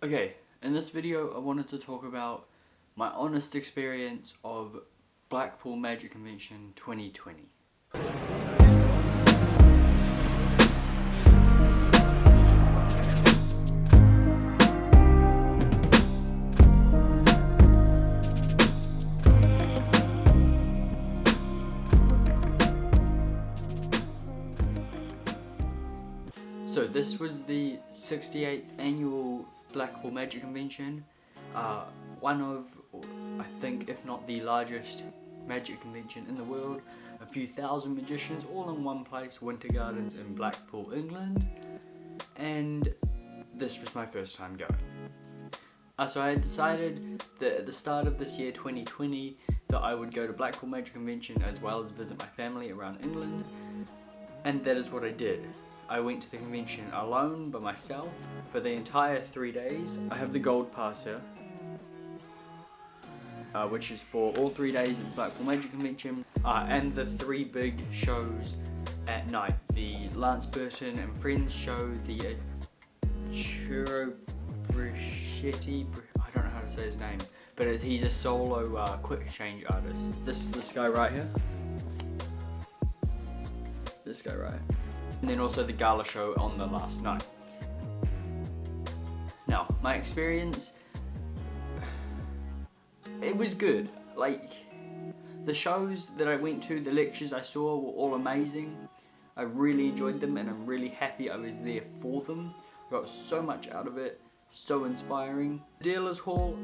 Okay, in this video I wanted to talk about my honest experience of Blackpool Magic Convention 2020. So this was the 68th annual Blackpool Magic Convention, one of, I think, if not the largest magic convention in the world. A few thousand magicians all in one place, Winter Gardens in Blackpool, England, and this was my first time going. So I had decided that at the start of this year, 2020, that I would go to Blackpool Magic Convention as well as visit my family around England, and that is what I did. I went to the convention alone by myself for the entire 3 days. I have the gold pass here, which is for all 3 days of the Blackpool Magic Convention, and the 3 big shows at night. The Lance Burton and Friends show, the Churro Bruschetti, I don't know how to say his name, but he's a solo quick change artist. This guy right here. This guy right here. And then also the gala show on the last night. Now, my experience, it was good. Like, the shows that I went to, the lectures I saw were all amazing. I really enjoyed them and I'm really happy I was there for them. I got so much out of it, so inspiring. Dealers Hall,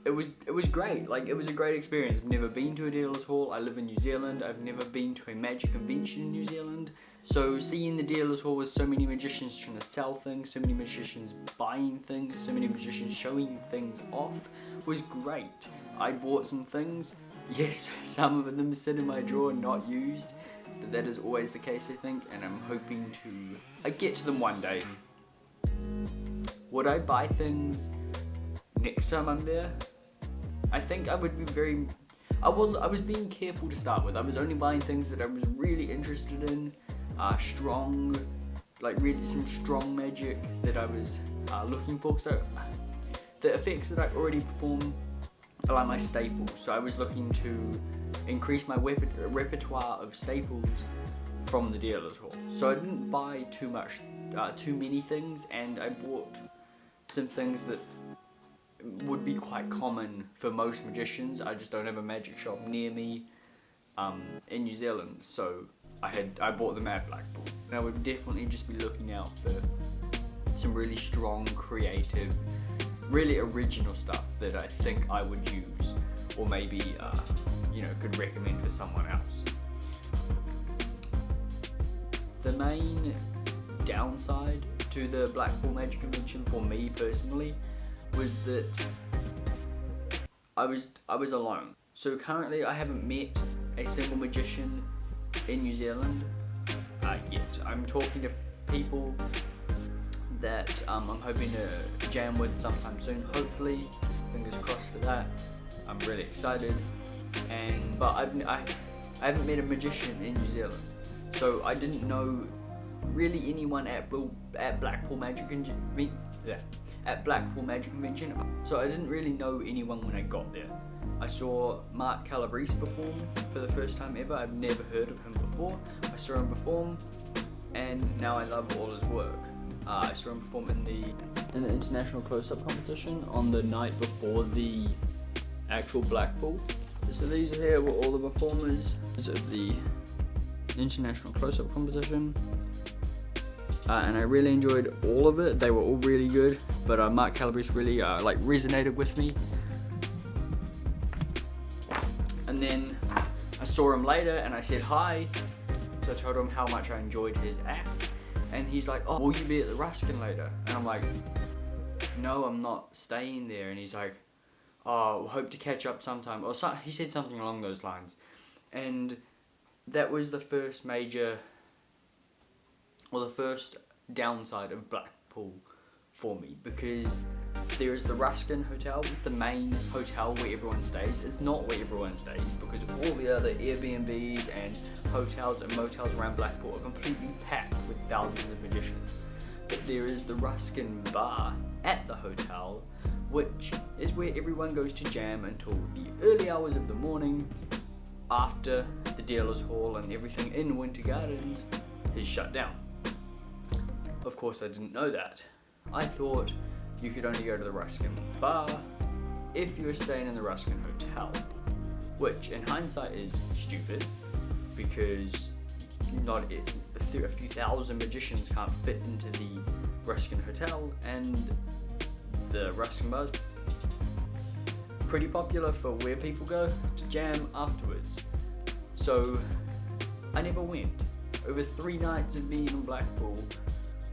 it was great. Like, it was a great experience. I've never been to a dealers hall. I live in New Zealand. I've never been to a magic convention in New Zealand. So seeing the dealers hall with so many magicians trying to sell things, so many magicians buying things, so many magicians showing things off was great. I bought some things. Yes, some of them sit in my drawer not used, but that is always the case, I think, and I'm hoping to get to them one day. Would I buy things next time I'm there? I think I would be very... I was being careful to start with. I was only buying things that I was really interested in. Strong, like really some strong magic that I was looking for. So the effects that I already perform are like my staples. So I was looking to increase my repertoire of staples from the dealers hall. So I didn't buy too many things, and I bought some things that would be quite common for most magicians. I just don't have a magic shop near me in New Zealand, so I bought them at Blackpool. And I would definitely just be looking out for some really strong, creative, really original stuff that I think I would use, or maybe could recommend for someone else. The main downside to the Blackpool Magic Convention for me personally was that I was alone. So currently I haven't met a single magician in New Zealand yet. I'm talking to people that I'm hoping to jam with sometime soon, hopefully. Fingers crossed for that. I'm really excited. But I haven't met a magician in New Zealand, so I didn't know really anyone at Blackpool Magic Convention. At Blackpool Magic Convention, so I didn't really know anyone when I got there. I saw Mark Calabrese perform for the first time ever. I've never heard of him before. I saw him perform, and now I love all his work. I saw him perform in the international close-up competition on the night before the actual Blackpool. So these here were all the performers of the international close-up competition. and I really enjoyed all of it. They were all really good, but Mark Calabrese really resonated with me. And then I saw him later and I said hi, so I told him how much I enjoyed his act, and he's like, oh, will you be at the Ruskin later? And I'm like, no, I'm not staying there. And he's like, oh, hope to catch up sometime, or so, he said something along those lines. And that was the first major, or the first downside of Blackpool for me, because there is the Ruskin Hotel. It's the main hotel where everyone stays. It's not where everyone stays, because all the other Airbnbs and hotels and motels around Blackpool are completely packed with thousands of magicians. But there is the Ruskin bar at the hotel, which is where everyone goes to jam until the early hours of the morning, after the dealer's hall and everything in Winter Gardens is shut down. Of course, I didn't know that. I thought you could only go to the Ruskin bar if you were staying in the Ruskin Hotel, which in hindsight is stupid, because a few thousand magicians can't fit into the Ruskin Hotel, and the Ruskin bar's pretty popular for where people go to jam afterwards. So I never went. Over 3 nights of being in Blackpool,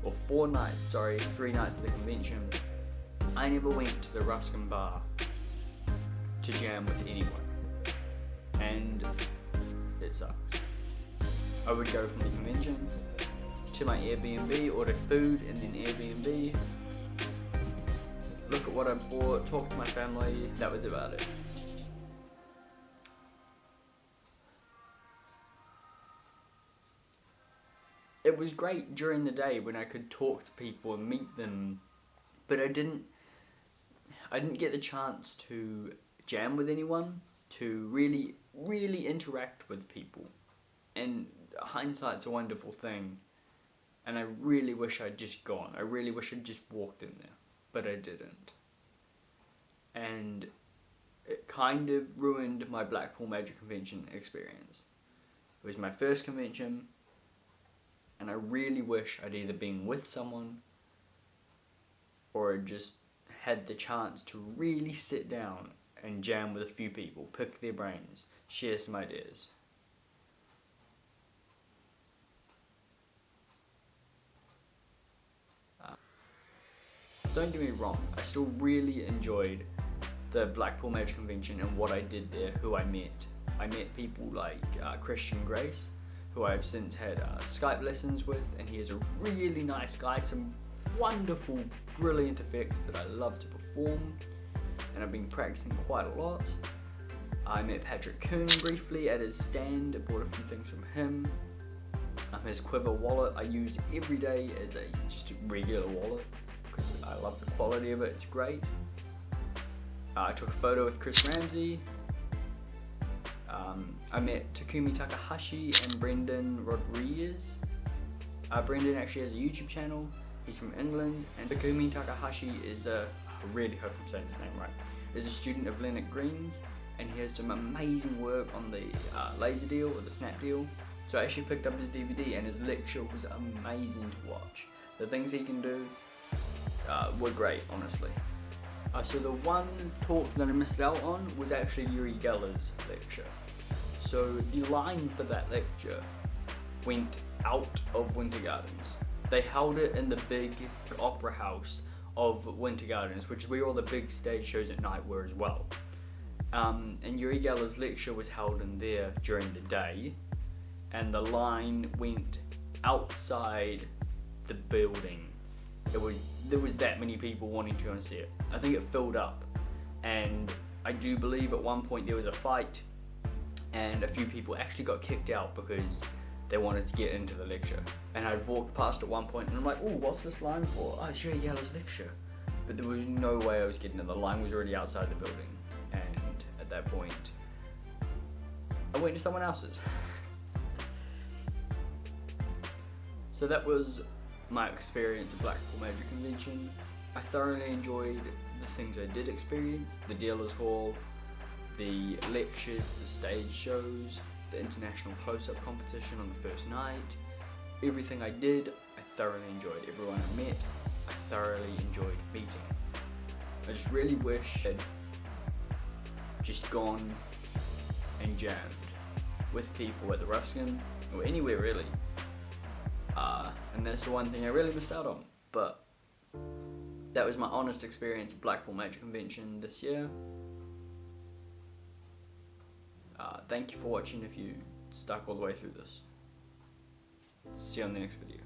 or 4 nights, 3 nights of the convention, I never went to the Ruskin bar to jam with anyone, and it sucks. I would go from the convention to my Airbnb, order food and then Airbnb, look at what I bought, talk to my family. That was about it. It was great during the day when I could talk to people and meet them, but I didn't get the chance to jam with anyone, to really interact with people. And hindsight's a wonderful thing, and I really wish I'd just gone. I really wish I'd just walked in there, but I didn't. And it kind of ruined my Blackpool Magic Convention experience. It was my first convention, and I really wish I'd either been with someone or just had the chance to really sit down and jam with a few people, pick their brains, share some ideas. Don't get me wrong, I still really enjoyed the Blackpool Magic Convention and what I did there, who I met. I met people like Christian Grace, who I've since had Skype lessons with, and he is a really nice guy, some wonderful, brilliant effects that I love to perform, and I've been practicing quite a lot. I met Patrick Kuhn briefly at his stand, I bought a few things from him. His Quiver wallet I use every day as just a regular wallet, because I love the quality of it, it's great. I took a photo with Chris Ramsey. I met Takumi Takahashi and Brendan Rodriguez. Brendan actually has a YouTube channel, he's from England, and Takumi Takahashi is I really hope I'm saying his name right, is a student of Leonard Green's, and he has some amazing work on the laser deal, or the snap deal. So I actually picked up his DVD, and his lecture was amazing to watch. The things he can do were great, honestly. So the one talk that I missed out on was actually Uri Geller's lecture. So the line for that lecture went out of Winter Gardens. They held it in the big opera house of Winter Gardens, which is where all the big stage shows at night were as well. And Uri Geller's lecture was held in there during the day, and the line went outside the building. There was that many people wanting to go and see it. I think it filled up, and I do believe at one point there was a fight, and a few people actually got kicked out because they wanted to get into the lecture. And I'd walked past at one point, and I'm like, oh, what's this line for? Oh, it's Uri Geller's lecture. But there was no way I was getting in. The line was already outside the building, and at that point, I went to someone else's. So that was my experience at Blackpool Magic Convention. I thoroughly enjoyed the things I did experience, the dealer's hall, the lectures, the stage shows, the international close-up competition on the first night. Everything I did, I thoroughly enjoyed everyone I met. I thoroughly enjoyed meeting. I just really wish I'd just gone and jammed with people at the Ruskin, or anywhere really. And that's the one thing I really missed out on. But that was my honest experience at Blackpool Magic Convention this year. Thank you for watching if you stuck all the way through this. See you on the next video.